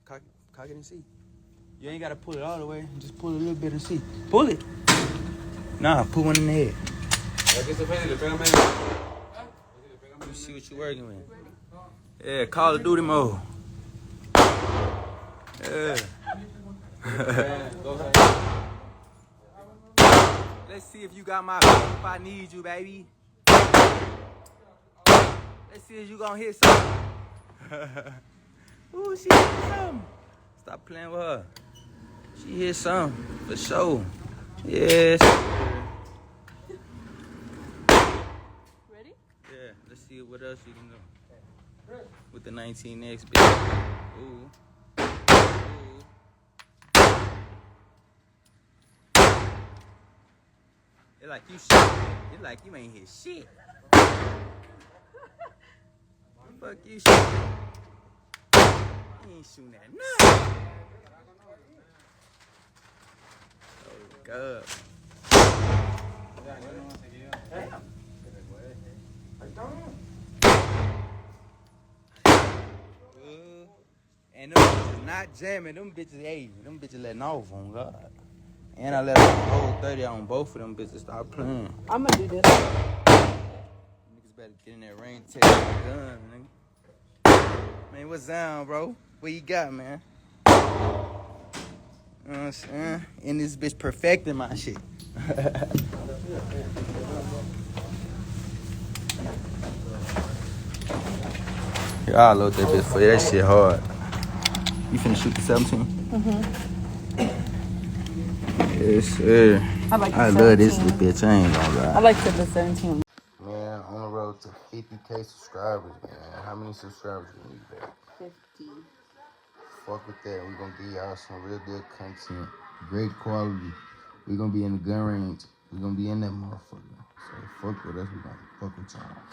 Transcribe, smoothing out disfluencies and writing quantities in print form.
Cock it and see. You ain't gotta pull it all the way. Just pull a little bit and see. Pull it. Nah, put one in the head. Let me see what you working with. Yeah, Call of Duty mode. Yeah. Let's see if you got my back if I need you, baby. Let's see if you gonna hit something. Ooh, she hit something. Stop playing with her. She hit something, for sure. Yes. Ready? Yeah, let's see what else you can do. With the 19X, bitch. Ooh. Ooh. It's like you shit. It's like you ain't hit shit. Fuck you shit. You ain't shooting at nothing. Oh, God. And them bitches not jamming. Them bitches, hey, them bitches letting off on God. And I let off a whole 30 on both of them bitches. Stop playing. I'm gonna do this. Niggas better get in that range, take that gun, nigga. Man, what's down, bro? What you got, man? You know what I'm saying? And this bitch perfecting my shit. Y'all load that bitch for you. That shit hard. You finna shoot the 17? Mm-hmm. Yes, sir. I like the I 17. love this little bitch. I ain't gonna lie. I like the 17. Man, on the road to 50K subscribers, man. How many subscribers we need, babe? 50. Fuck with that. We're gonna give y'all some real good content. Great quality. We're gonna be in the gun range. We're gonna be in that motherfucker. So fuck with us. We're gonna fuck with y'all.